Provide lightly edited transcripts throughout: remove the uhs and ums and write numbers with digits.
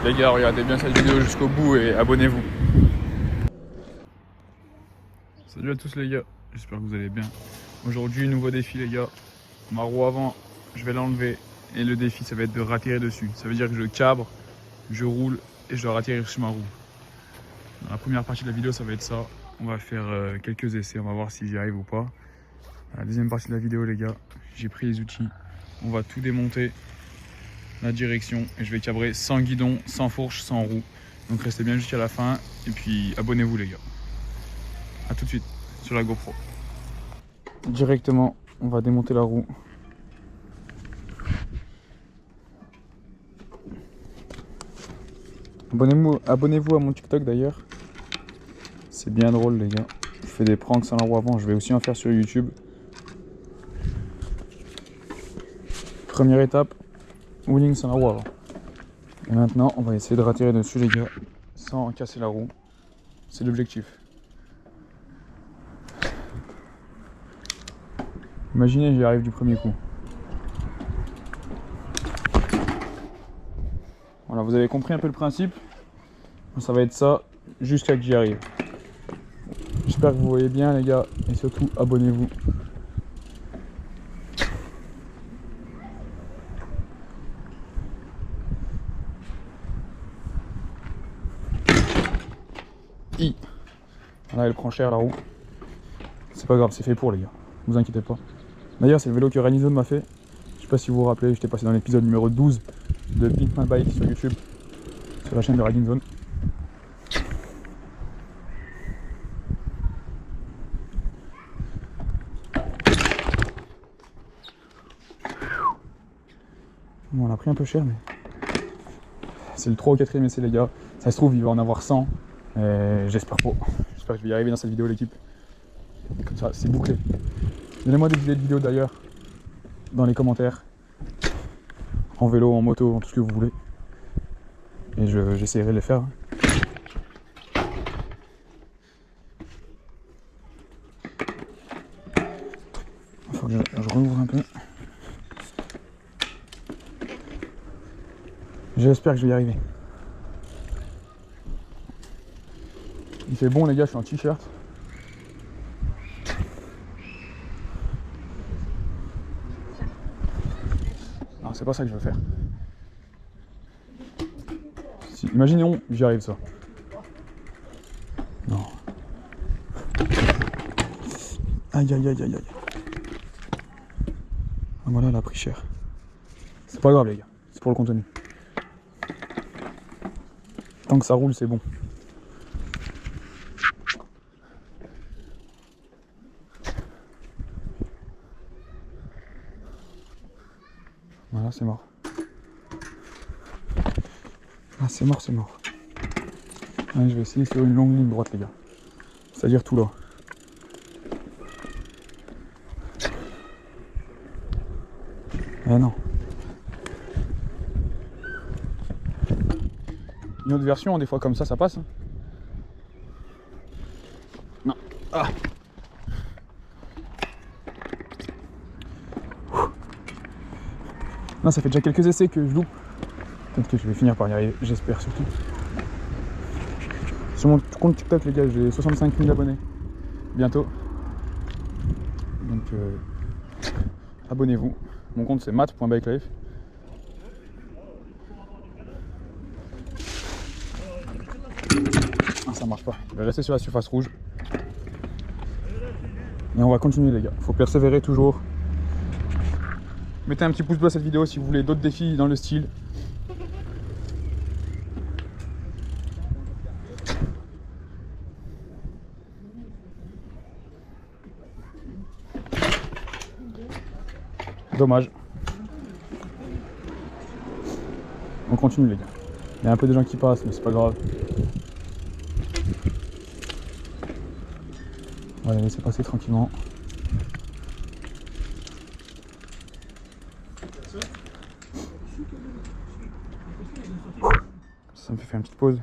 Les gars, regardez bien cette vidéo jusqu'au bout et abonnez-vous. Salut à tous les gars, j'espère que vous allez bien. Aujourd'hui, nouveau défi les gars. Ma roue avant, je vais l'enlever et le défi ça va être de ratterrir dessus. Ça veut dire que je cabre, je roule et je dois ratterrir sur ma roue. Dans la première partie de la vidéo ça va être ça. On va faire quelques essais, on va voir si j'y arrive ou pas. Dans la deuxième partie de la vidéo les gars, j'ai pris les outils. On va tout démonter, la direction, et je vais cabrer sans guidon, sans fourche, sans roue. Donc restez bien jusqu'à la fin et puis abonnez-vous les gars. A tout de suite sur la GoPro. Directement, on va démonter la roue. Abonnez-vous à mon TikTok d'ailleurs. C'est bien drôle les gars. Je fais des pranks sans la roue avant, je vais aussi en faire sur YouTube. Première étape, wheeling sans la roue avant. Et maintenant, on va essayer de ratterrir dessus les gars, sans casser la roue. C'est l'objectif. Imaginez, j'y arrive du premier coup. Voilà, vous avez compris un peu le principe. Ça va être ça jusqu'à que j'y arrive. J'espère que vous voyez bien les gars, et surtout abonnez-vous. Là elle prend cher la roue. C'est pas grave, c'est fait pour les gars. Vous inquiétez pas. D'ailleurs c'est le vélo que Running m'a fait. Je sais pas si vous vous rappelez, j'étais passé dans l'épisode numéro 12 de Pimp My Bike sur YouTube. Sur la chaîne de Riding Zone. Bon, on a pris un peu cher mais c'est le 3 ou 4e essai les gars. Ça se trouve il va en avoir 100. J'espère pas. J'espère que je vais y arriver dans cette vidéo l'équipe. Comme ça c'est bouclé. Donnez-moi des idées de vidéos d'ailleurs dans les commentaires. En vélo, en moto, en tout ce que vous voulez. Et j'essaierai de les faire. Il faut que je rouvre un peu. J'espère que je vais y arriver. Il fait bon les gars, je suis en t-shirt. Non, c'est pas ça que je veux faire. Si, imaginons, j'y arrive ça. Non. Aïe aïe aïe aïe aïe. Ah, voilà, elle a pris cher. C'est pas grave les gars, c'est pour le contenu. Tant que ça roule, c'est bon. Voilà, c'est mort. Ah, c'est mort, c'est mort. Allez, je vais essayer sur une longue ligne droite, les gars. C'est-à-dire tout là. Eh non. Une autre version, des fois comme ça passe. Non. Ah. Non, ça fait déjà quelques essais que je loupe. Peut-être que je vais finir par y arriver, j'espère surtout. Sur mon compte TikTok, les gars, j'ai 65 000 abonnés. Bientôt. Donc, abonnez-vous. Mon compte, c'est mat.bikelife. Ah, ça marche pas. Je vais rester sur la surface rouge. Et on va continuer, les gars. Faut persévérer toujours. Mettez un petit pouce bleu à cette vidéo si vous voulez d'autres défis dans le style. Dommage. On continue les gars. Il y a un peu de gens qui passent mais c'est pas grave. On va les laisser passer tranquillement. Ça me fait faire une petite pause.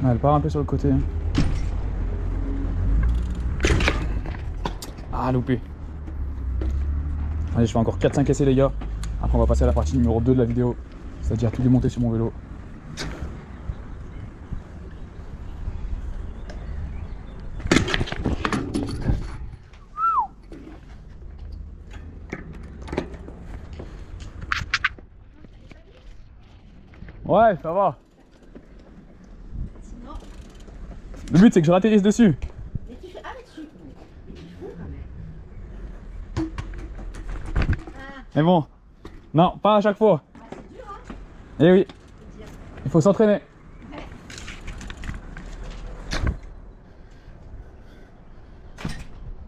Ah, elle part un peu sur le côté. Ah, loupé. Allez, je fais encore 4-5 essais les gars. Après on va passer à la partie numéro 2 de la vidéo. C'est-à-dire tout démonter sur mon vélo. Ouais, ça va. Sinon... Le but c'est que je ratterrisse dessus. Mais tu fais... Ah, mais tu... Mais tu fous quand même. Ah, Mais bon, non, pas à chaque fois. c'est dur, hein. Eh oui, il faut s'entraîner.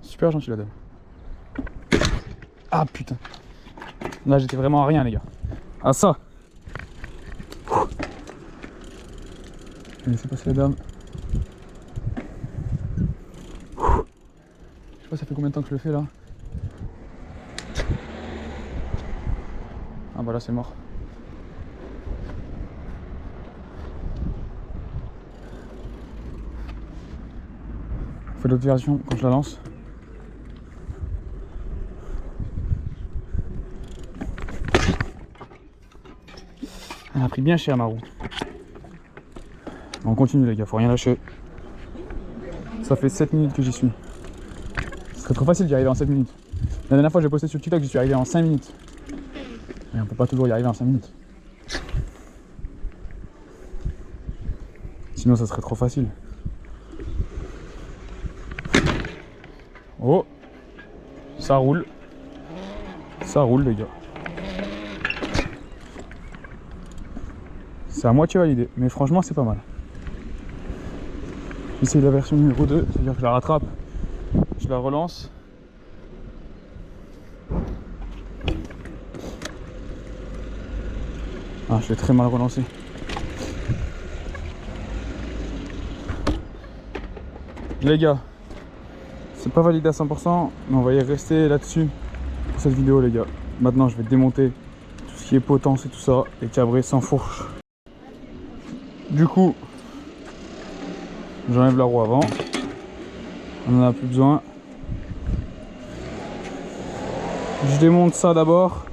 Super gentil la dame. Ah putain. Là j'étais vraiment à rien les gars. Ah ça. Laissez passer la dame. Je sais pas ça fait combien de temps que je le fais là. Ah bah là c'est mort. On fait l'autre version quand je la lance. Elle a pris bien cher ma roue. On continue les gars, faut rien lâcher. Ça fait 7 minutes que j'y suis. Ce serait trop facile d'y arriver en 7 minutes. La dernière fois j'ai posté sur TikTok, j'y suis arrivé en 5 minutes. Mais on peut pas toujours y arriver en 5 minutes. Sinon ça serait trop facile. Oh, ça roule. Ça roule les gars. C'est à moitié validé, mais franchement c'est pas mal. J'essaye la version numéro 2, c'est-à-dire que je la rattrape, je la relance. Ah, je l'ai très mal relancé. Les gars, c'est pas validé à 100%, mais on va y rester là-dessus pour cette vidéo les gars. Maintenant je vais démonter tout ce qui est potence et tout ça, et cabrer sans fourche. Du coup, j'enlève la roue avant. On n'en a plus besoin. Je démonte ça d'abord.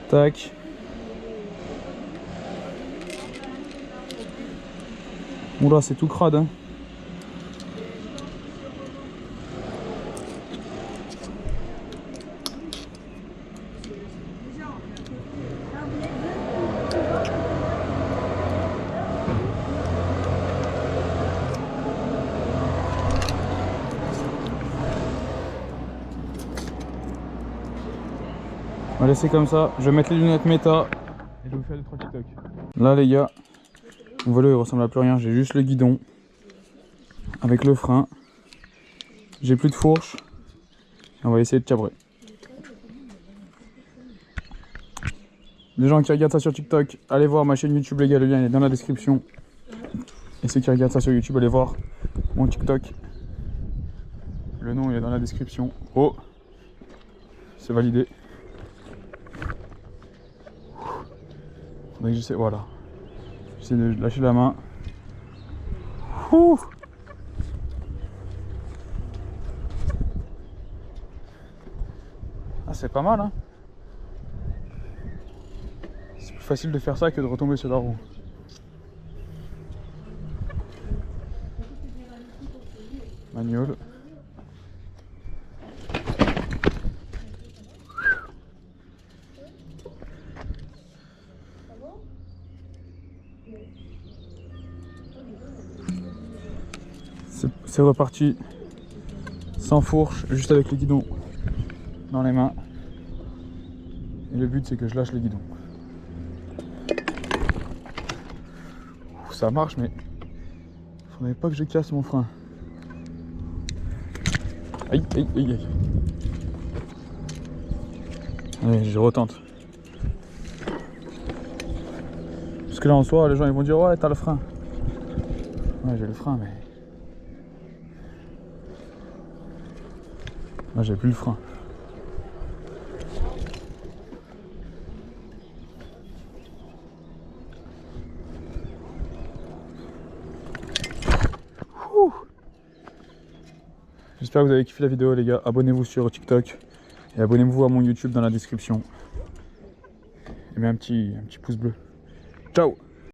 Tac. Oula, c'est tout crade, hein. On va laisser comme ça. Je vais mettre les lunettes méta et je vais vous faire 2-3 TikTok. Là les gars, mon vélo il ressemble à plus rien. J'ai juste le guidon avec le frein. J'ai plus de fourche. On va essayer de cabrer. Les gens qui regardent ça sur TikTok, allez voir ma chaîne YouTube les gars, le lien il est dans la description. Et ceux qui regardent ça sur YouTube, allez voir mon TikTok. Le nom il est dans la description. Oh, c'est validé. Faudrait que j'essaie, voilà. J'essaie de lâcher la main. Ouh. Ah, c'est pas mal, hein. C'est plus facile de faire ça que de retomber sur la roue. Manuel. C'est reparti sans fourche, juste avec le guidon dans les mains. Et le but c'est que je lâche le guidon. Ça marche mais faudrait pas que je casse mon frein. Aïe aïe aïe aïe. Allez, je retente. Parce que là en soi les gens ils vont dire ouais t'as le frein. Ouais j'ai le frein mais... Là j'ai plus le frein. J'espère que vous avez kiffé la vidéo les gars. Abonnez-vous sur TikTok et abonnez-vous à mon YouTube dans la description. Et bien un petit pouce bleu. Ciao.